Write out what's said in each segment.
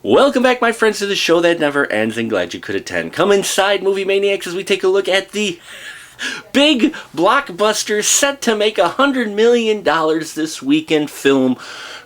Welcome back, my friends, to the show that never ends, and glad you could attend. Come inside, Movie Maniacs, as we take a look at the big blockbuster set to make $100 million this weekend film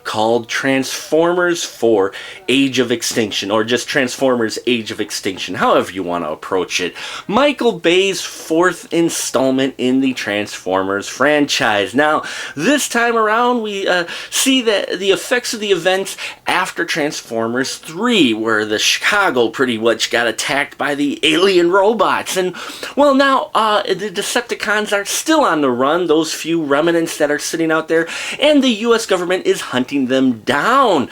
called Transformers 4 Age of Extinction, or just Transformers Age of Extinction, however you want to approach it. Michael Bay's fourth installment in the Transformers franchise. Now, this time around, we see the effects of the events after Transformers 3, where the Chicago pretty much got attacked by the alien robots. And, well, now, the Decepticons are still on the run, those few remnants that are sitting out there, and the U.S. government is hunting them down.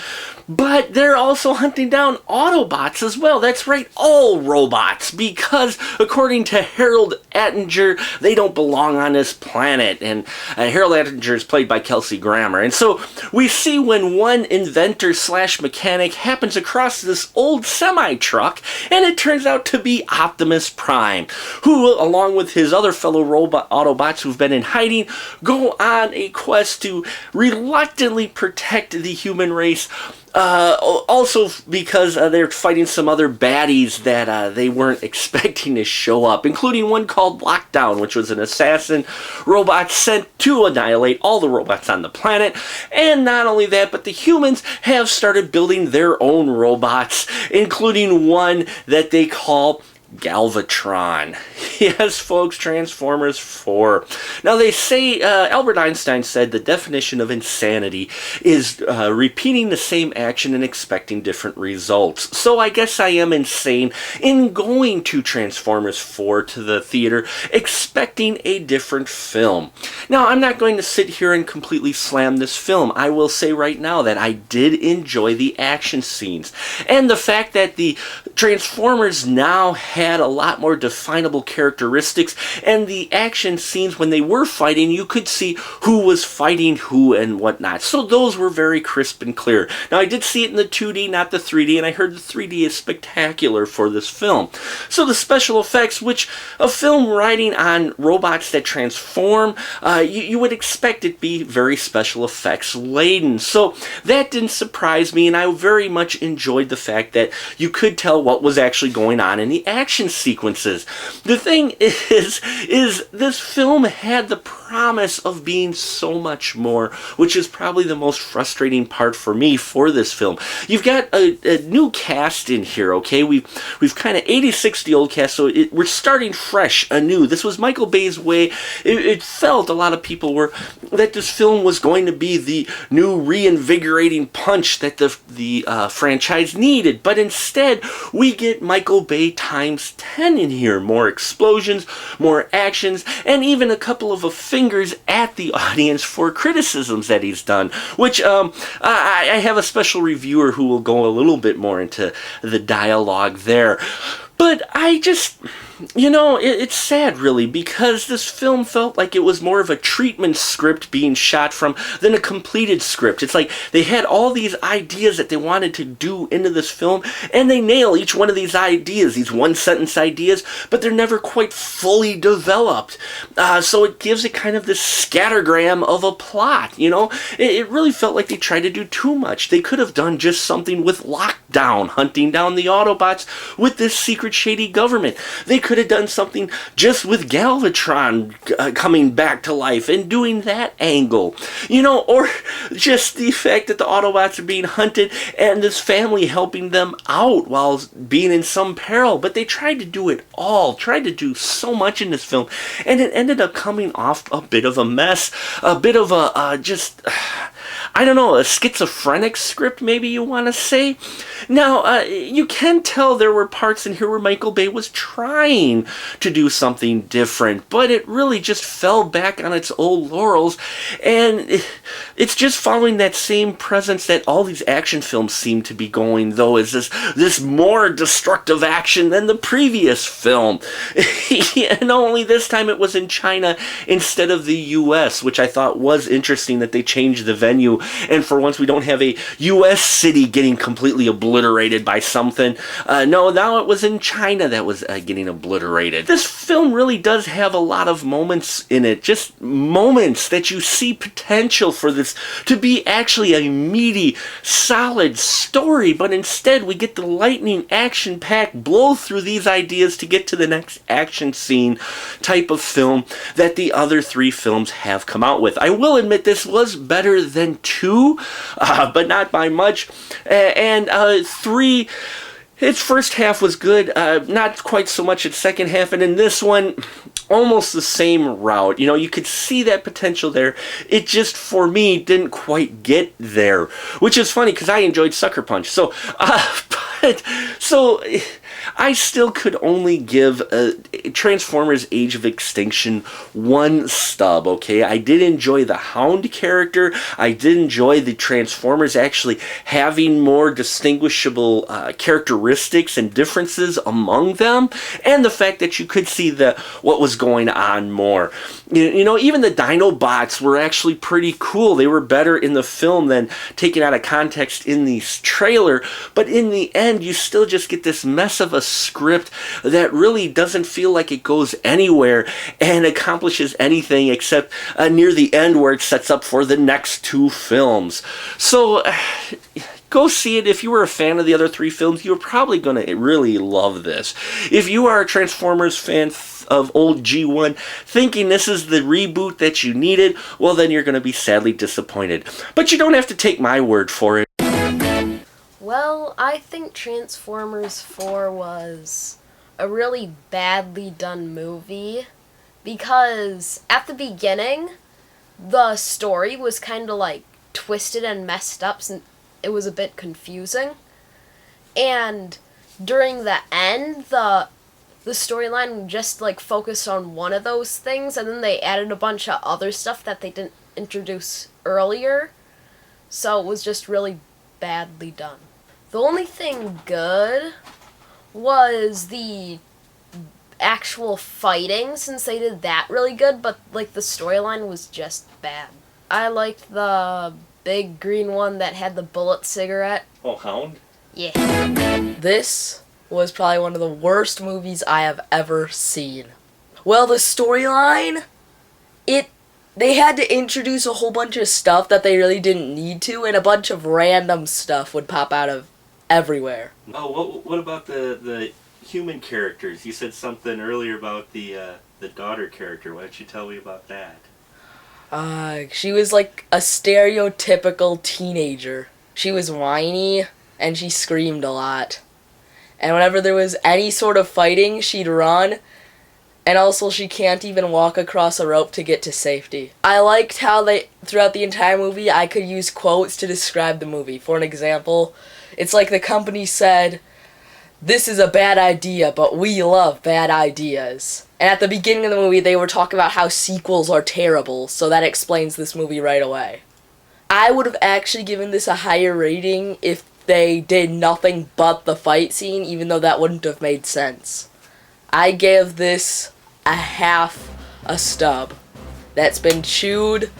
But they're also hunting down Autobots as well. That's right, all robots, because according to Harold Attinger, they don't belong on this planet. And Harold Attinger is played by Kelsey Grammer. And so we see when one inventor slash mechanic happens across this old semi-truck, and it turns out to be Optimus Prime, who, along with his other fellow Autobots who've been in hiding, go on a quest to reluctantly protect the human race. Also because they're fighting some other baddies that they weren't expecting to show up, including one called Lockdown, which was an assassin robot sent to annihilate all the robots on the planet. And not only that, but the humans have started building their own robots, including one that they call Galvatron. Yes, folks, Transformers 4. Now, they say, Albert Einstein said the definition of insanity is repeating the same action and expecting different results. So I guess I am insane in going to Transformers 4 to the theater expecting a different film. Now, I'm not going to sit here and completely slam this film. I will say right now that I did enjoy the action scenes. And the fact that the Transformers now had a lot more definable characteristics, and the action scenes when they were fighting, you could see who was fighting who and whatnot. So those were very crisp and clear. Now, I did see it in the 2D, not the 3D, and I heard the 3D is spectacular for this film. So the special effects, which a film riding on robots that transform, you would expect it to be very special effects laden. So that didn't surprise me, and I very much enjoyed the fact that you could tell what was actually going on in the action sequences. The thing is this film had the promise of being so much more, which is probably the most frustrating part for me for this film. You've got a new cast in here, okay? We've kind of 86 the old cast, so we're starting fresh, anew. This was Michael Bay's way. It felt, a lot of people were, that this film was going to be the new reinvigorating punch that the franchise needed, but instead we get Michael Bay times 10 in here. More explosions, more actions, and even a couple of fingers at the audience for criticisms that he's done, which I have a special reviewer who will go a little bit more into the dialogue there. But I just, it's sad, really, because this film felt like it was more of a treatment script being shot from than a completed script. It's like they had all these ideas that they wanted to do into this film, and they nail each one of these ideas, these one-sentence ideas, but they're never quite fully developed. So it gives it kind of this scattergram of a plot, It really felt like they tried to do too much. They could have done just something with Lockdown, hunting down the Autobots with this secret shady government. They could have done something just with Galvatron coming back to life and doing that angle, or just the fact that the Autobots are being hunted and this family helping them out while being in some peril. But they tried to do it all, tried to do so much in this film, and it ended up coming off a bit of a mess, a bit of a I don't know, a schizophrenic script, maybe you want to say. Now, you can tell there were parts in here where Michael Bay was trying to do something different, but it really just fell back on its old laurels, and it's just following that same presence that all these action films seem to be going, though, is this more destructive action than the previous film. And only this time it was in China instead of the US, which I thought was interesting that they changed the venue, and for once we don't have a US city getting completely obliterated by something. No, now it was in China that was getting obliterated. This film really does have a lot of moments in it, just moments that you see potential for this to be actually a meaty, solid story, but instead we get the lightning action-packed blow through these ideas to get to the next action scene type of film that the other three films have come out with. I will admit this was better than 2, but not by much, and 3, its first half was good, not quite so much its second half, and in this one, almost the same route. You know, you could see that potential there. It just, for me, didn't quite get there, which is funny because I enjoyed Sucker Punch. So I still could only give Transformers Age of Extinction 1 stub, okay? I did enjoy the Hound character. I did enjoy the Transformers actually having more distinguishable characteristics and differences among them, and the fact that you could see what was going on more. You know, even the Dinobots were actually pretty cool. They were better in the film than taken out of context in the trailer, but in the end, you still just get this mess of a script that really doesn't feel like it goes anywhere and accomplishes anything except near the end where it sets up for the next 2 films. So go see it. If you were a fan of the other 3 films, you're probably going to really love this. If you are a Transformers fan of old G1 thinking this is the reboot that you needed, well then you're going to be sadly disappointed. But you don't have to take my word for it. Well, I think Transformers 4 was a really badly done movie because at the beginning, the story was kind of like twisted and messed up, and it was a bit confusing. And during the end, the storyline just like focused on one of those things, and then they added a bunch of other stuff that they didn't introduce earlier. So it was just really badly done. The only thing good was the actual fighting, since they did that really good, but like the storyline was just bad. I liked the big green one that had the bullet cigarette. Oh, Hound? Yeah. This was probably one of the worst movies I have ever seen. Well, the storyline, they had to introduce a whole bunch of stuff that they really didn't need to, and a bunch of random stuff would pop out of everywhere. Oh, what about the human characters? You said something earlier about the daughter character. Why don't you tell me about that? She was like a stereotypical teenager. She was whiny, and she screamed a lot. And whenever there was any sort of fighting, she'd run, and also she can't even walk across a rope to get to safety. I liked how throughout the entire movie, I could use quotes to describe the movie. For an example, it's like the company said, "This is a bad idea, but we love bad ideas." And at the beginning of the movie, they were talking about how sequels are terrible, so that explains this movie right away. I would have actually given this a higher rating if they did nothing but the fight scene, even though that wouldn't have made sense. I gave this a half a stub that's been chewed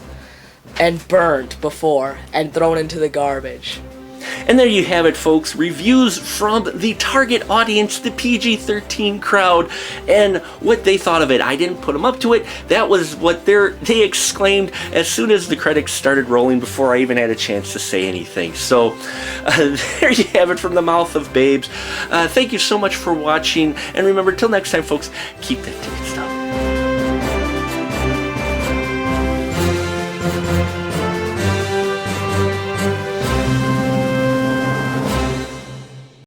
and burned before and thrown into the garbage. And there you have it, folks. Reviews from the target audience, the PG-13 crowd, and what they thought of it. I didn't put them up to it. That was what they exclaimed as soon as the credits started rolling before I even had a chance to say anything. So there you have it from the mouth of babes. Thank you so much for watching. And remember, till next time, folks, keep that ticket stub.